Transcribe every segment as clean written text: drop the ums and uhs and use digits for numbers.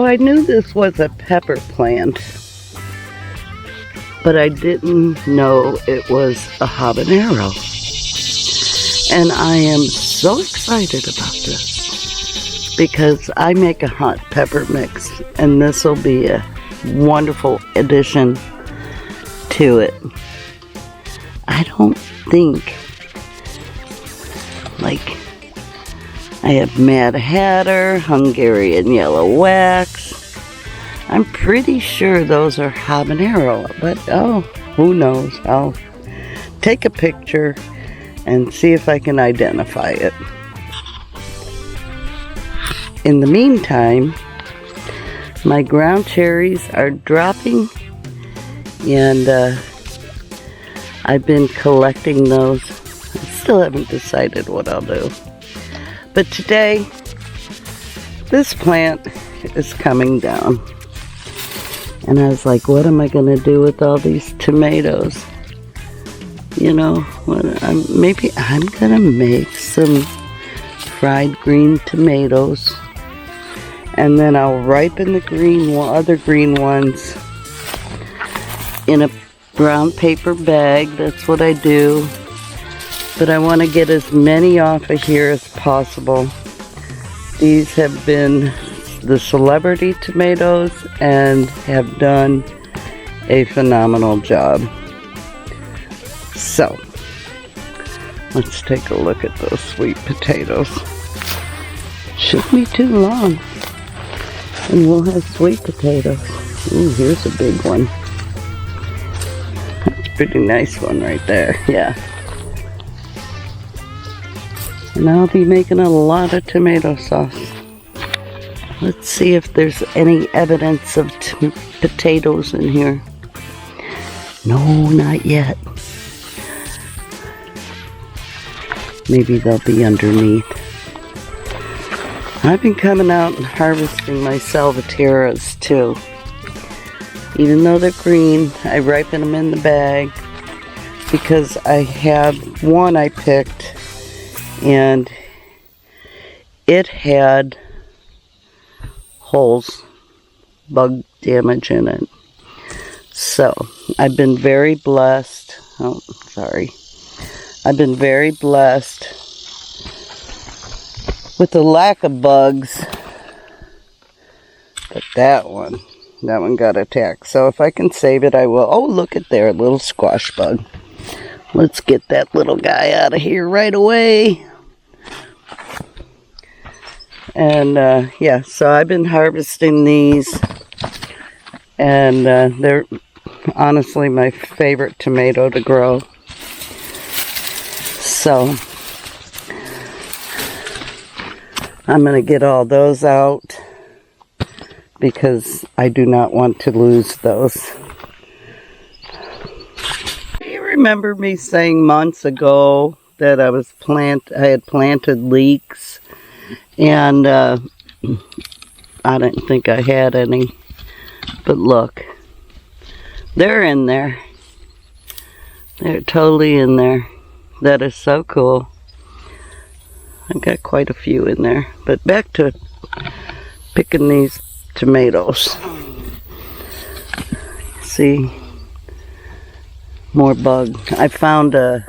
I knew this was a pepper plant, but I didn't know it was a habanero. And I am so excited about this because I make a hot pepper mix, and this will be a wonderful addition to it. I don't think, like, I have Mad Hatter, Hungarian Yellow Wax. I'm pretty sure those are habanero, but oh, who knows? I'll take a picture and see if I can identify it. In the meantime, my ground cherries are dropping, and I've been collecting those. I still haven't decided what I'll do. But today, this plant is coming down. And I was like, what am I going to do with all these tomatoes? You know, maybe I'm going to make some fried green tomatoes. And then I'll ripen the other green ones in a brown paper bag. That's what I do. But I want to get as many off of here as possible. These have been the celebrity tomatoes and have done a phenomenal job. So, let's take a look at those sweet potatoes. Shouldn't be too long, and we'll have sweet potatoes. Ooh, here's a big one. That's a pretty nice one right there, yeah. And I'll be making a lot of tomato sauce. Let's see if there's any evidence of potatoes in here. No, not yet. Maybe they'll be underneath. I've been coming out and harvesting my salvateras too. Even though they're green, I ripen them in the bag because I have one I picked and it had holes, bug damage in it. So, I've been very blessed. Oh, sorry. I've been very blessed with the lack of bugs. But that one got attacked. So if I can save it, I will. Oh, look at there, a little squash bug. Let's get that little guy out of here right away. And yeah, so I've been harvesting these, and they're honestly my favorite tomato to grow. So I'm going to get all those out because I do not want to lose those. You remember me saying months ago that I had planted leeks, and I didn't think I had any, but look, they're in there. They're totally in there. That is so cool. I've got quite a few in there, but back to picking these tomatoes. See, more bug. I found a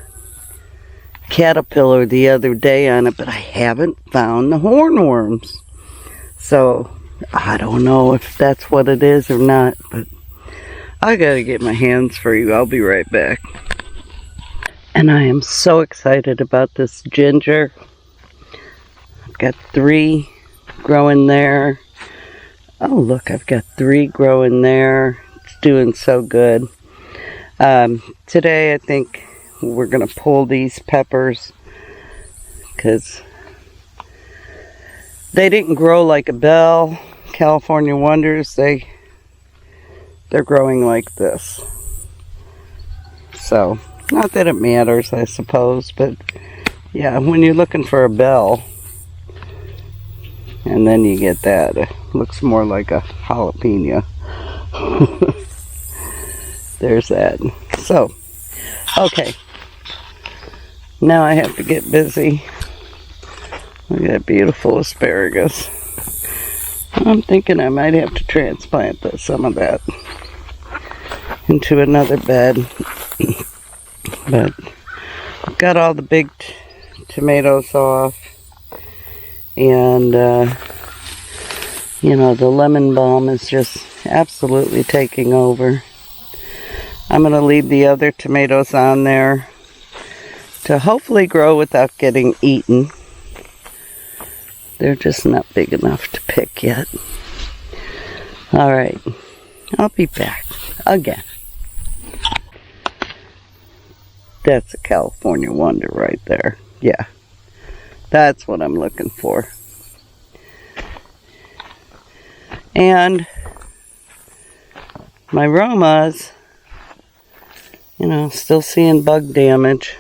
caterpillar the other day on it, but I haven't found the hornworms. So I don't know if that's what it is or not, but I gotta get my hands free. I'll be right back. And I am so excited about this ginger. I've got 3 growing there. Oh look, I've got 3 growing there. It's doing so good. Today I think we're going to pull these peppers because they didn't grow like a bell. California Wonders, they're growing like this. So, not that it matters, I suppose, but yeah, when you're looking for a bell and then you get that, it looks more like a jalapeno. There's that. So, okay. Now I have to get busy. Look at that beautiful asparagus. I'm thinking I might have to transplant some of that into another bed. But I've got all the big tomatoes off. And, you know, the lemon balm is just absolutely taking over. I'm going to leave the other tomatoes on there to hopefully grow without getting eaten. They're just not big enough to pick yet. Alright, I'll be back again. That's a California wonder right there. Yeah, that's what I'm looking for. And my Romas, you know, still seeing bug damage.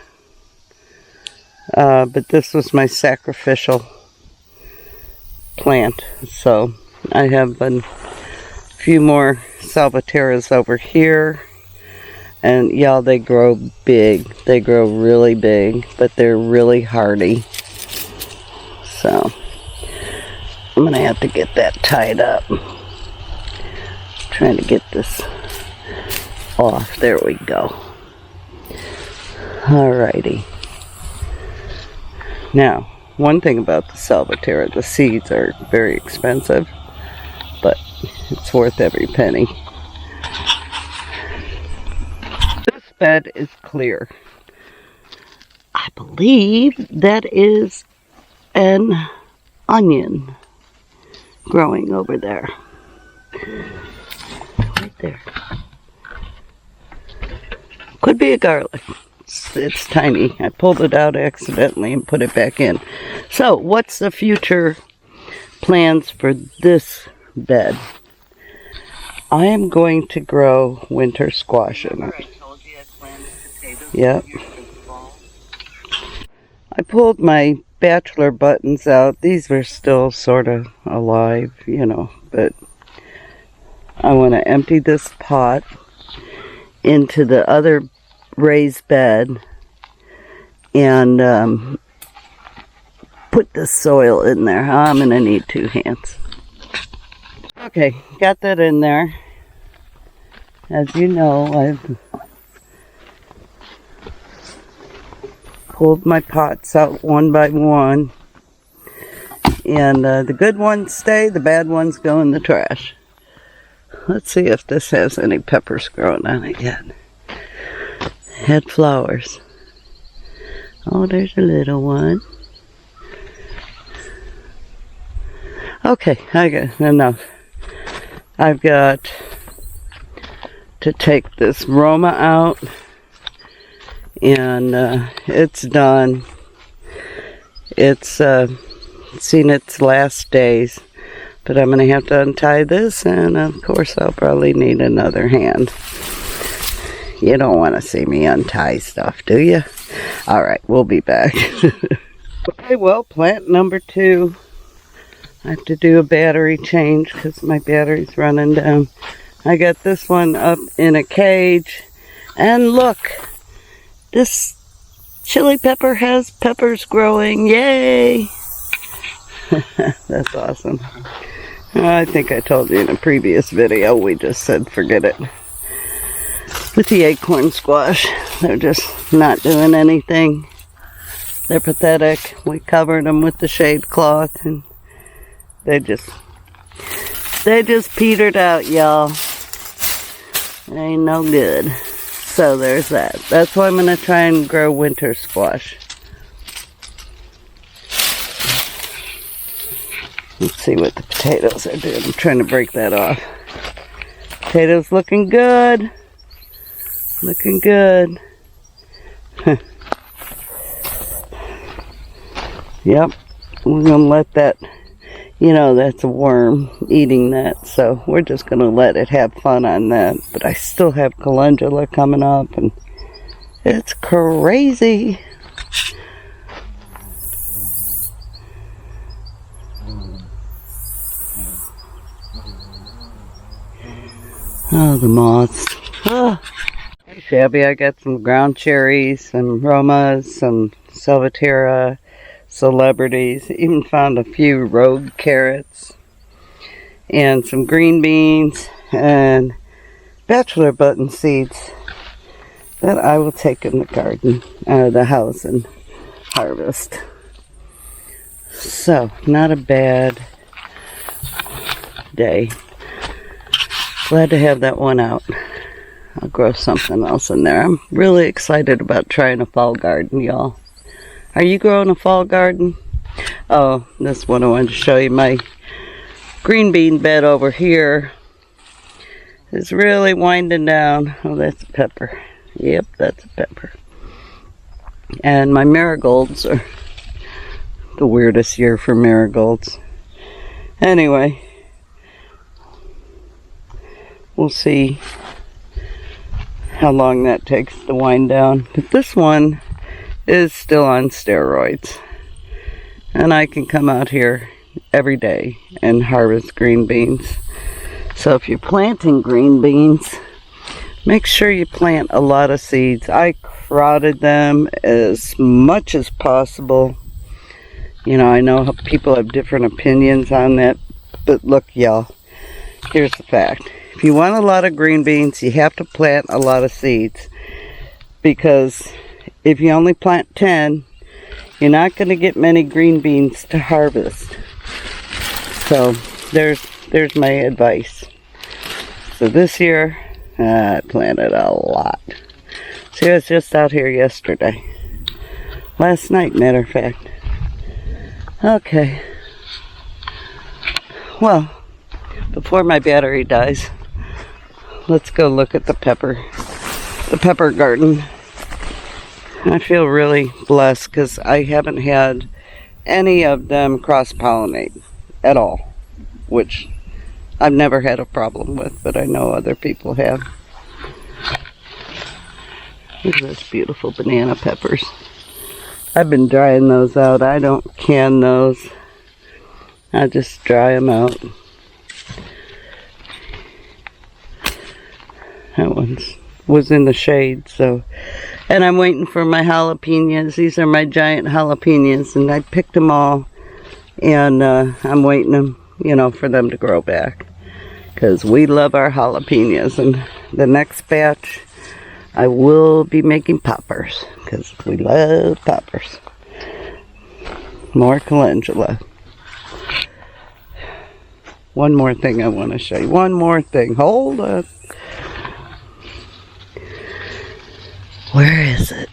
But this was my sacrificial plant. So I have a few more salvateras over here. And y'all, they grow big. They grow really big, but they're really hardy. So I'm going to have to get that tied up. Trying to get this off. There we go. Alrighty. Now, one thing about the salvatera, the seeds are very expensive, but it's worth every penny. This bed is clear. I believe that is an onion growing over there. Right there. Could be a garlic. It's tiny. I pulled it out accidentally and put it back in. So, what's the future plans for this bed? I am going to grow winter squash in it. Yep. I pulled my bachelor buttons out. These were still sort of alive, you know, but I want to empty this pot into the other raised bed and put the soil in there. I'm going to need 2 hands. Okay, got that in there. As you know, I've pulled my pots out one by one. And the good ones stay, the bad ones go in the trash. Let's see if this has any peppers growing on it yet. Had flowers. Oh, there's a little one. Okay, I got enough. I've got to take this Roma out, and it's done. It's seen its last days, but I'm going to have to untie this, and of course I'll probably need another hand. You don't want to see me untie stuff, do you? Alright, we'll be back. Okay, well, plant number 2. I have to do a battery change because my battery's running down. I got this one up in a cage. And look, this chili pepper has peppers growing. Yay! That's awesome. I think I told you in a previous video, we just said forget it. With the acorn squash, they're just not doing anything. They're pathetic. We covered them with the shade cloth and they just petered out, y'all. Ain't no good. So there's that. That's why I'm going to try and grow winter squash. Let's see what the potatoes are doing. I'm trying to break that off. Potatoes looking good. Looking good. Yep. We're going to let that, you know, that's a worm eating that. So we're just going to let it have fun on that. But I still have calendula coming up and it's crazy. Oh, the moths. Ah. Hey, Shabby, I got some ground cherries, some Romas, some Salvatera, celebrities. Even found a few rogue carrots. and some green beans and bachelor button seeds that I will take in the garden, the house, and harvest. So, not a bad day. Glad to have that one out. I'll grow something else in there. I'm really excited about trying a fall garden, y'all. Are you growing a fall garden? Oh, this one I wanted to show you. My green bean bed over here is really winding down. Oh, that's a pepper. Yep, that's a pepper. And my marigolds are the weirdest year for marigolds. Anyway, we'll see how long that takes to wind down. But this one is still on steroids. And I can come out here every day and harvest green beans. So if you're planting green beans, make sure you plant a lot of seeds. I crowded them as much as possible. You know, I know people have different opinions on that, but look, y'all, here's the fact. If you want a lot of green beans, you have to plant a lot of seeds, because if you only plant 10, you're not going to get many green beans to harvest. So there's my advice. So this year, I planted a lot. See, I was just out here yesterday. Last night, matter of fact. Okay. Well, before my battery dies, let's go look at the pepper garden. I feel really blessed because I haven't had any of them cross-pollinate at all, which I've never had a problem with, but I know other people have. Look at those beautiful banana peppers. I've been drying those out. I don't can those. I just dry them out. That one was in the shade, so. And I'm waiting for my jalapenos. These are my giant jalapenos, and I picked them all. And I'm waiting them, you know, for them to grow back, because we love our jalapenos. And the next batch, I will be making poppers, because we love poppers. More calendula. One more thing I want to show you. One more thing. Hold on. Where is it?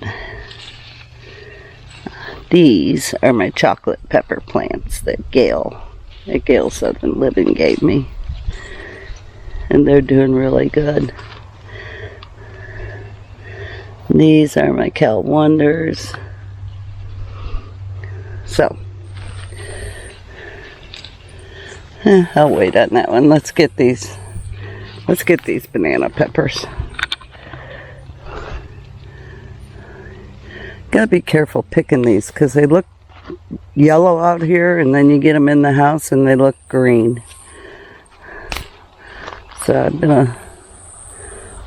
These are my chocolate pepper plants that Gail Southern Living gave me. And they're doing really good. These are my Cal Wonders. So, I'll wait on that one. Let's get these banana peppers. Gotta be careful picking these, because they look yellow out here, and then you get them in the house and they look green. So I've been a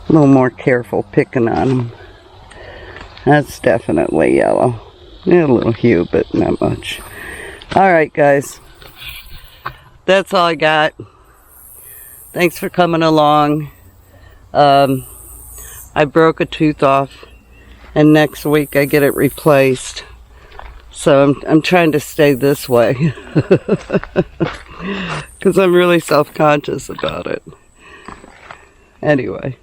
little more careful picking on them. That's definitely yellow. Yeah, a little hue, but not much. Alright, guys. That's all I got. Thanks for coming along. I broke a tooth off, and next week I get it replaced. So I'm trying to stay this way, because I'm really self-conscious about it. Anyway,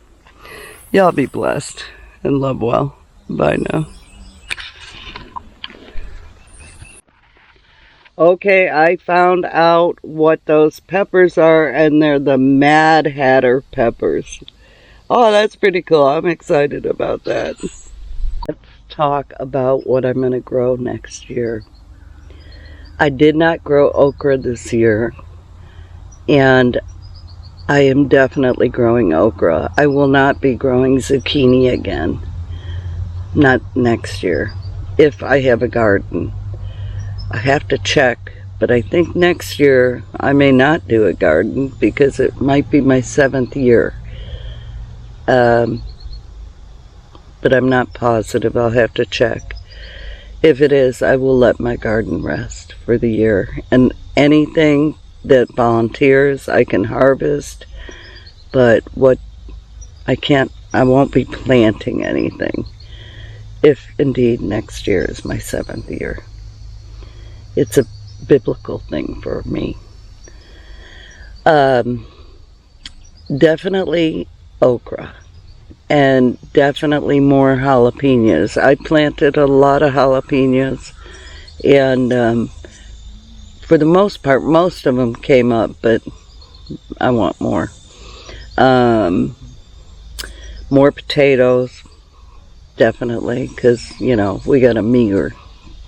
y'all be blessed and love well. Bye now. Okay, I found out what those peppers are, and they're the Mad Hatter peppers. Oh, that's pretty cool. I'm excited about that. Let's talk about what I'm going to grow next year. I did not grow okra this year, and I am definitely growing okra. I will not be growing zucchini again. Not next year, if I have a garden. I have to check, but I think next year I may not do a garden, because it might be my 7th year. But I'm not positive. I'll have to check. If it is, I will let my garden rest for the year. And anything that volunteers. I can harvest, but I won't be planting anything. If indeed next year is my 7th year. It's a biblical thing for me. Definitely okra. And definitely more jalapenos. I planted a lot of jalapenos, and for the most part, most of them came up, but I want more. More potatoes, definitely, because, you know, we got a meager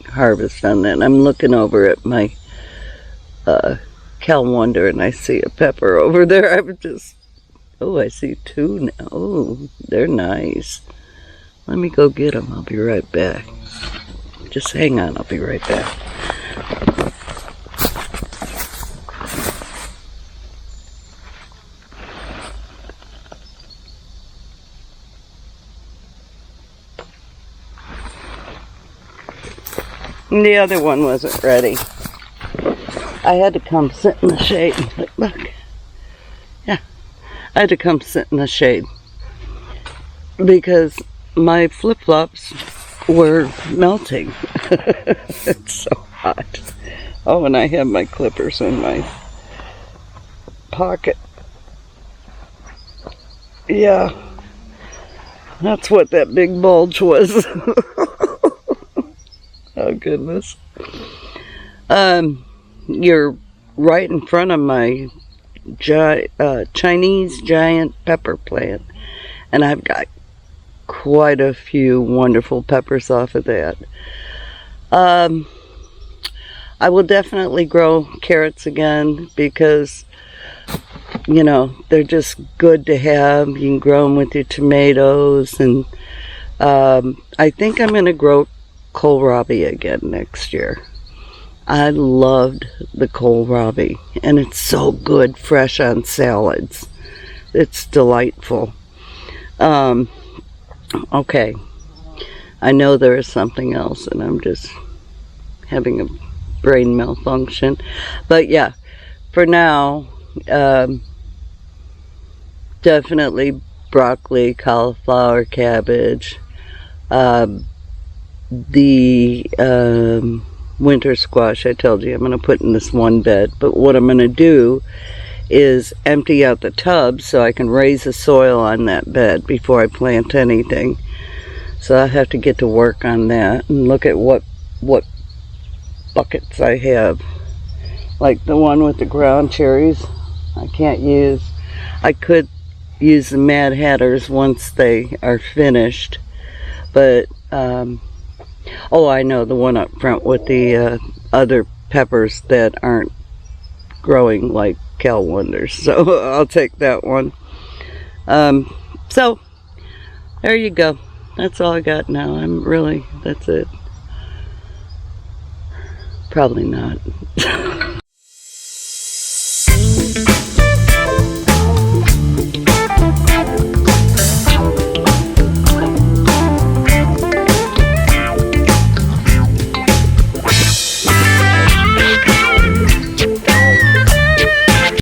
harvest on that. And I'm looking over at my calendar, and I see a pepper over there. I'm just... Oh, I see 2 now. Oh, they're nice. Let me go get them. I'll be right back. Just hang on. I'll be right back. And the other one wasn't ready. I had to come sit in the shade. Look. I had to come sit in the shade because my flip-flops were melting. It's so hot. Oh, and I have my clippers in my pocket. Yeah, that's what that big bulge was. Oh, goodness. You're right in front of my Chinese giant pepper plant, and I've got quite a few wonderful peppers off of that. I will definitely grow carrots again because, you know, they're just good to have. You can grow them with your tomatoes, and I think I'm going to grow kohlrabi again next year. I loved the kohlrabi, and it's so good fresh on salads. It's delightful. Okay, I know there is something else, and I'm just having a brain malfunction. But yeah, for now, definitely broccoli, cauliflower, cabbage, the winter squash I told you I'm going to put in this one bed. But what I'm going to do is empty out the tub so I can raise the soil on that bed before I plant anything. So I have to get to work on that and look at what buckets I have. Like the one with the ground cherries, I can't use. I could use the Mad Hatters once they are finished, but oh, I know, the one up front with the other peppers that aren't growing like Cal Wonders. So I'll take that one. So there you go. That's all I got now. That's it. Probably not.